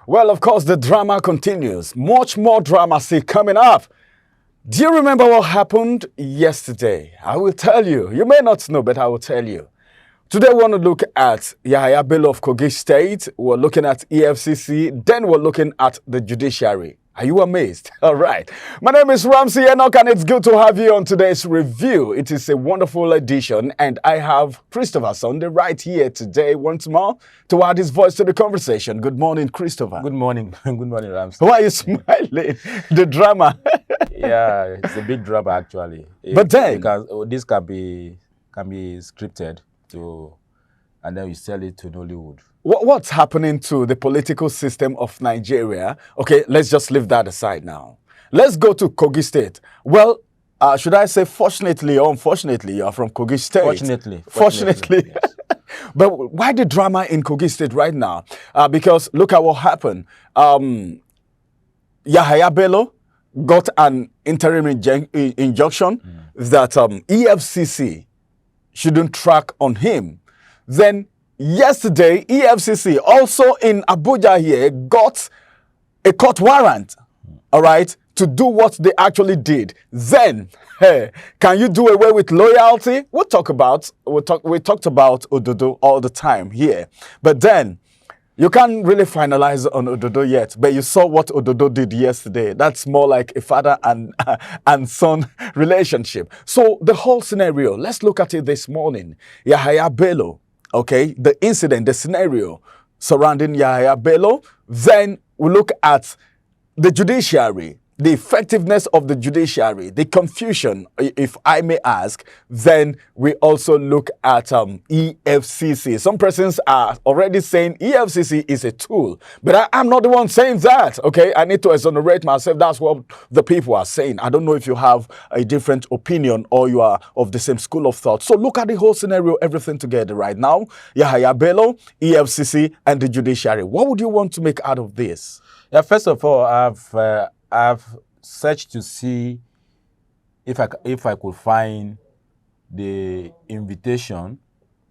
Well, of course, the drama continues. Much more drama still coming up. Do you remember what happened yesterday? I will tell you. You may not know, but I will tell you. Today, we want to look at Yahaya Bello of Kogi State. We're looking at EFCC. Then we're looking at the judiciary. Are you amazed? All right. My name is Ramsey Enoch, and it's good to have you on today's review. It is a wonderful edition, and I have Christopher Sunday right here today once more to add his voice to the conversation. Good morning, Christopher. Good morning. Good morning, Ramsey. Why are you smiling? The drama. Yeah, it's a big drama actually. But then This can be scripted and then we sell it to Nollywood. What's happening to the political system of Nigeria? Okay, let's just leave that aside now. Let's go to Kogi State. Well, should I say fortunately or unfortunately, you are from Kogi State? Fortunately. Yes. But why the drama in Kogi State right now? Because look at what happened. Yahaya Bello got an interim injunction that EFCC shouldn't track on him. Then yesterday, EFCC also in Abuja here got a court warrant, all right, to do what they actually did. Then, hey, can you do away with loyalty? We talked about Ododo all the time here. But then, you can't really finalize on Ododo yet, but you saw what Ododo did yesterday. That's more like a father and son relationship. So the whole scenario, let's look at it this morning. Yahaya Bello, okay, the incident, the scenario surrounding Yahaya Bello. Then we look at the judiciary, the effectiveness of the judiciary, the confusion, if I may ask. Then we also look at EFCC. Some persons are already saying EFCC is a tool, but I'm not the one saying that, okay? I need to exonerate myself. That's what the people are saying. I don't know if you have a different opinion or you are of the same school of thought. So look at the whole scenario, everything together right now. Yahaya Bello, EFCC, and the judiciary. What would you want to make out of this? Yeah, first of all, I've searched to see if I could find the invitation,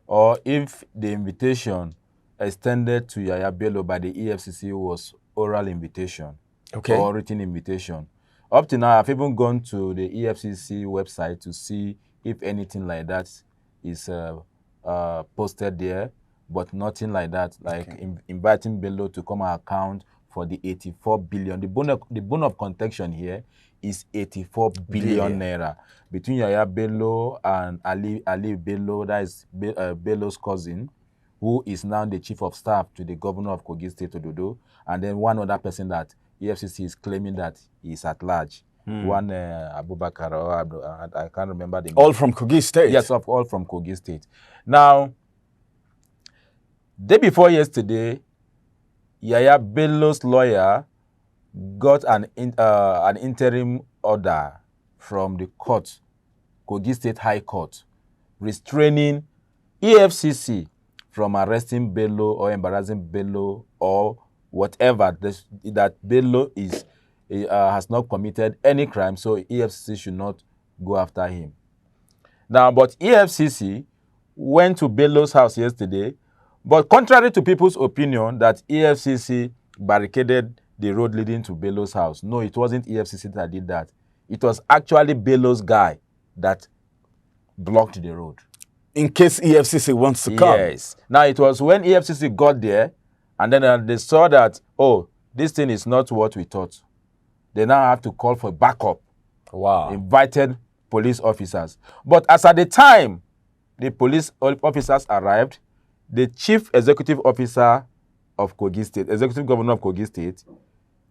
or if the invitation extended to Yahaya Bello by the EFCC was oral invitation, okay, or written invitation. Up to now, I've even gone to the EFCC website to see if anything like that is posted there, but nothing like that, like okay, inviting Bello to come and account for the 84 billion. The bone of contention here is 84 billion naira between Yahaya Bello and Ali Bello, that is Bello's cousin, who is now the chief of staff to the governor of Kogi State, Ododo, and then one other person that EFCC is claiming that he is at large. One Abubakar, or I can't remember the name. All from Kogi State? Yes, all from Kogi State. Now, day before yesterday, Yahaya Bello's lawyer got an interim order from the court, Kogi State High Court, restraining EFCC from arresting Bello or embarrassing Bello or whatever, that Bello has not committed any crime, so EFCC should not go after him. Now, but EFCC went to Bello's house yesterday, but contrary to people's opinion that EFCC barricaded the road leading to Bello's house, no, it wasn't EFCC that did that. It was actually Bello's guy that blocked the road. In case EFCC wants to come? Yes. Now, it was when EFCC got there, and then they saw that, oh, this thing is not what we thought. They now have to call for backup. Wow. Invited police officers. But as at the time the police officers arrived, the chief executive officer of Kogi State, executive governor of Kogi State,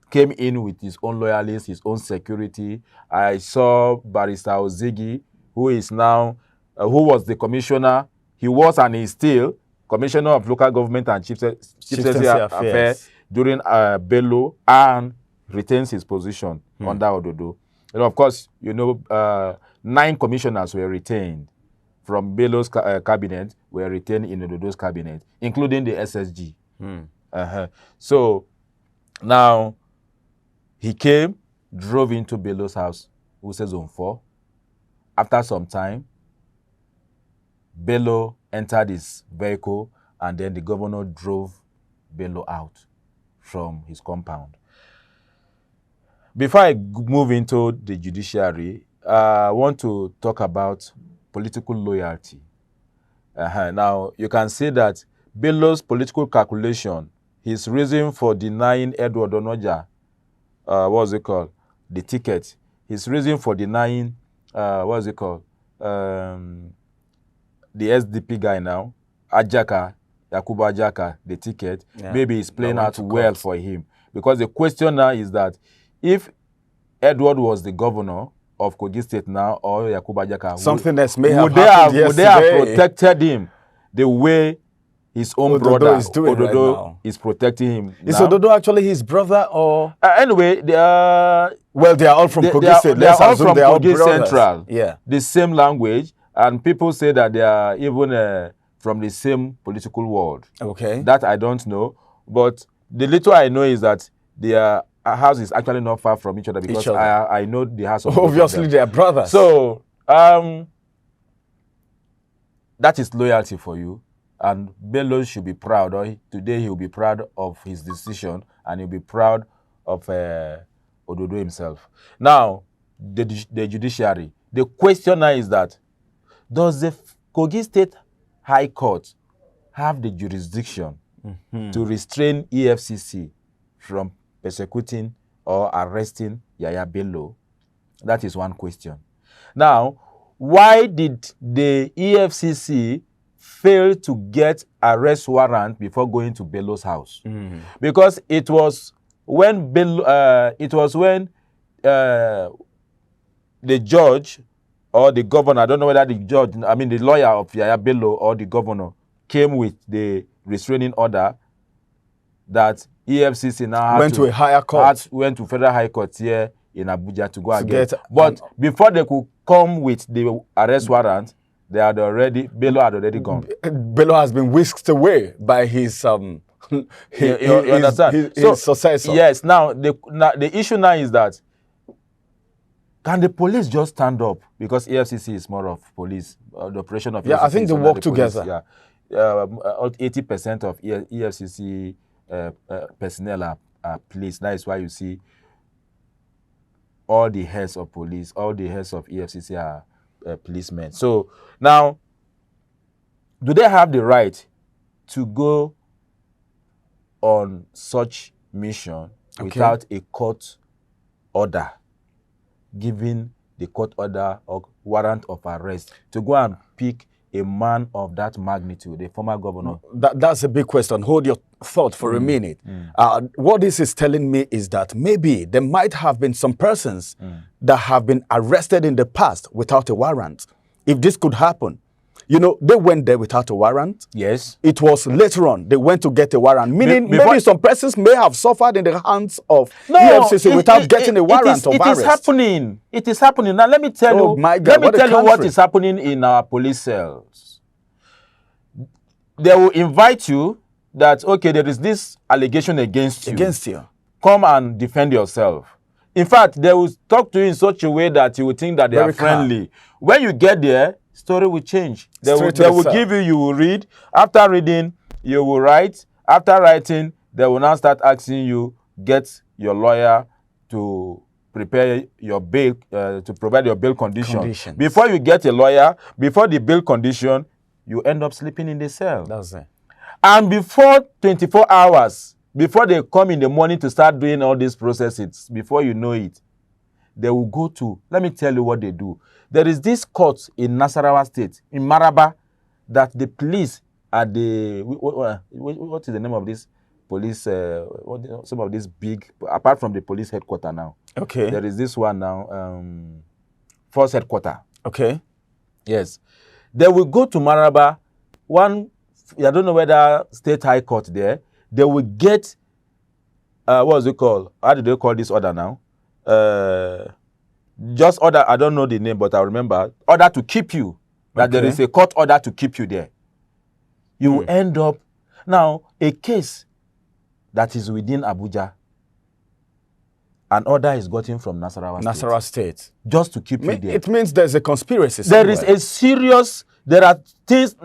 came in with his own loyalists, his own security. I saw Barrister Ozigi, who is now, who was the commissioner. He was and is still commissioner of local government and chieftaincy affairs during Bello, and retains his position under Ododo. And of course, you know, 9 commissioners were retained from Bello's cabinet, were retained in Ododo's cabinet, including the SSG. So now he came, drove into Bello's house, who says Zone 4. After some time, Bello entered his vehicle, and then the governor drove Bello out from his compound. Before I move into the judiciary, I want to talk about political loyalty. Now, you can see that Bello's political calculation, his reason for denying Edward Onoja, the ticket, his reason for denying, the SDP guy now, Yakubu Ajaka, the ticket, maybe it's playing out well for him. Because the question now is that if Edward was the governor of Kogi State now, or Yakubu Ajaka, something else may have happened yesterday. Would they have protected him the way his own brother is doing Ododo right now? Is protecting him? Is Ododo actually his brother, or anyway? Well, they are all from Kogi State. They are all from Kogi Central. Yeah, the same language, and people say that they are even from the same political world. Okay, that I don't know, but the little I know is that their house is actually not far from each other, because I know the house of obviously they are brothers. So that is loyalty for you, and Bello should be proud. Or today he will be proud of his decision, and he'll be proud of Ododo himself. Now, the judiciary. The question now is that, does the Kogi State High Court have the jurisdiction to restrain EFCC from persecuting or arresting Yahaya Bello? That is one question. Now, why did the EFCC fail to get arrest warrant before going to Bello's house? Because it was when the judge or the governor, I don't know whether the judge, I mean the lawyer of Yahaya Bello or the governor, came with the restraining order that EFCC now went to a higher court. Went to Federal High Court here in Abuja to go and get. But before they could come with the arrest warrant, Bello had already gone. Bello has been whisked away by his his successor. Yes. Now the issue now is that, can the police just stand up? Because EFCC is more of police, the operation of EFCC. Yeah, I think they work together. 80% of EFCC personnel are police. That is why you see all the heads of police, all the heads of EFCC are policemen. So now, do they have the right to go on such mission without a court order, giving the court order or warrant of arrest to go and pick a man of that magnitude, the former governor? That's a big question. Hold your thought for a minute. What this is telling me is that maybe there might have been some persons that have been arrested in the past without a warrant. If this could happen, you know, they went there without a warrant. Yes. It was later on they went to get a warrant. Meaning maybe some persons may have suffered in the hands of EFCC without getting a warrant of arrest. It is happening. It is happening. Now let me tell you. My God, let me tell you what is happening in our police cells. They will invite you that, okay, there is this allegation against you. Come and defend yourself. In fact, they will talk to you in such a way that you will think that they are friendly. When you get there, story will change. They will give you, you will read. After reading, you will write. After writing, they will now start asking you, get your lawyer to prepare your bail, to provide your bail conditions. Before you get a lawyer, before the bail condition, you end up sleeping in the cell. That's it. And before 24 hours, before they come in the morning to start doing all these processes, before you know it, they will go to, let me tell you what they do. There is this court in Nasarawa State, in Maraba, that the police at the, what is the name of this police, some of these big, apart from the police headquarters now. Okay. There is this one now, force headquarters. Okay. Yes. They will go to Maraba, I don't know whether state high court there, they will get, what is it called? How do they call this order now? Just order, I don't know the name, but I remember, order to keep you. That there is a court order to keep you there. You will end up, now, a case that is within Abuja, an order is gotten from Nasarawa State. Just to keep you there. It means there's a conspiracy somewhere. There is a serious, there are things,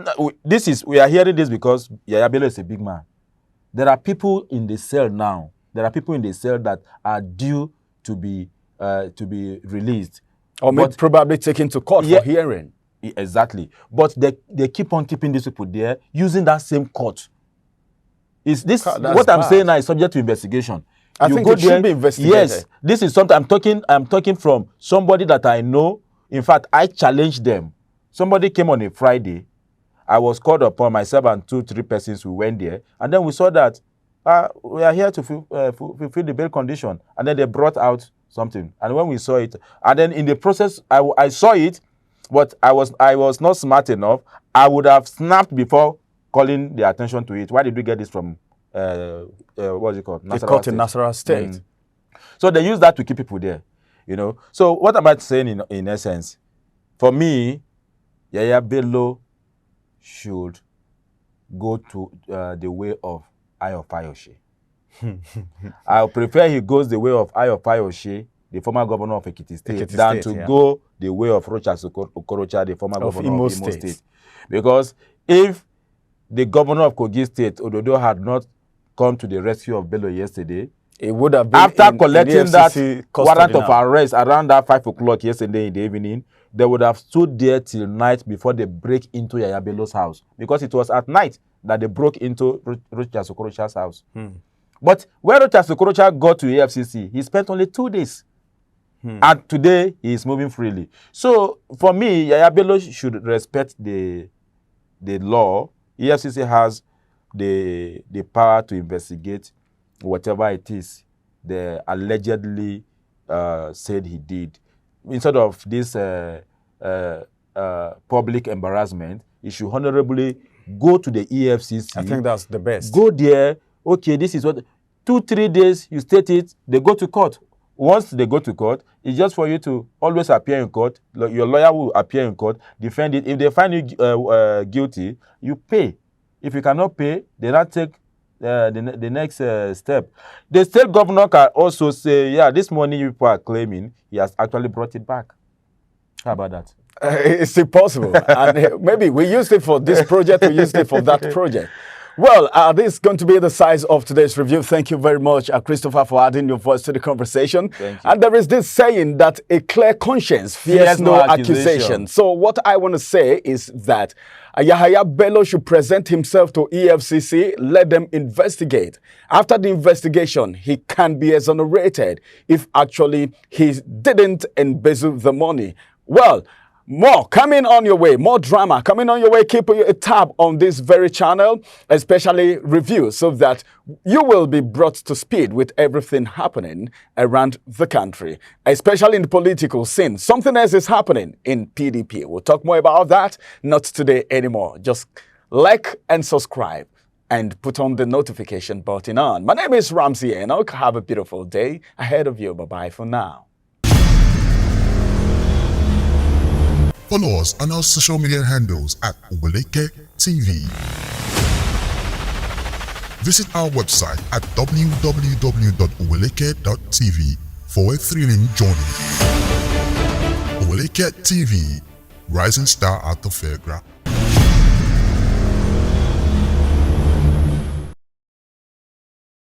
we are hearing this because Yahaya Bello is a big man. There are people in the cell now. There are people in the cell that are due to be released. Or maybe probably taken to court for hearing. Exactly. But they keep on keeping these people there using that same court. Is this what I'm saying now is subject to investigation? I think it should be investigated. Yes, this is something I'm talking from somebody that I know. In fact, I challenged them. Somebody came on a Friday. I was called upon, myself and 2-3 persons who went there, and then we saw that we are here to fulfill the bail condition, and then they brought out something. And when we saw it, and then in the process, I saw it, but I was not smart enough. I would have snapped before calling the attention to it. Why did we get this from what's it called? The court in Nasarawa State. So they use that to keep people there, you know. So what am I saying in essence? For me, Yahaya Bello should go to the way of Ayo Fayose. I prefer he goes the way of Ayo Fayose, the former governor of Ekiti State, than to go the way of Rochas Okorocha, the former governor of Imo State. Because if the governor of Kogi State, Ododo, had not come to the rescue of Bello yesterday, it would have been after collecting that warrant of arrest around that 5 o'clock yesterday in the evening, they would have stood there till night before they break into Yahaya Bello's house, because it was at night that they broke into Rochas Okorocha's house. But when Rochas Okorocha got to EFCC, he spent only 2 days. And today, he is moving freely. So, for me, Yahaya Bello should respect the law. EFCC has the power to investigate whatever it is they allegedly said he did. Instead of this public embarrassment, he should honorably go to the EFCC. I think that's the best. Go there. Okay, this is what 2-3 days you state it. They go to court. Once they go to court, it's just for you to always appear in court. Your lawyer will appear in court, defend it. If they find you guilty, you pay. If you cannot pay, they not take the next step. The state governor can also say, yeah, this money you people are claiming, he has actually brought it back. How about that? It's impossible. And maybe we used it for this project, we used it for that project. Well, this is going to be the size of today's review. Thank you very much, Christopher, for adding your voice to the conversation. Thank you. And there is this saying that a clear conscience fears no accusation. So what I want to say is that Yahaya Bello should present himself to EFCC, let them investigate. After the investigation, he can be exonerated if actually he didn't embezzle the money. Well, more coming on your way, more drama coming on your way. Keep a tab on this very channel, especially reviews, so that you will be brought to speed with everything happening around the country, especially in the political scene. Something else is happening in PDP. We'll talk more about that, not today anymore. Just like and subscribe and put on the notification button on. My name is Ramsey Enoch. Have a beautiful day ahead of you. Bye-bye for now. Follow us on our social media handles at Oweleke TV. Visit our website at www.oweleketv for a thrilling journey. Oweleke TV, rising star at the fairground.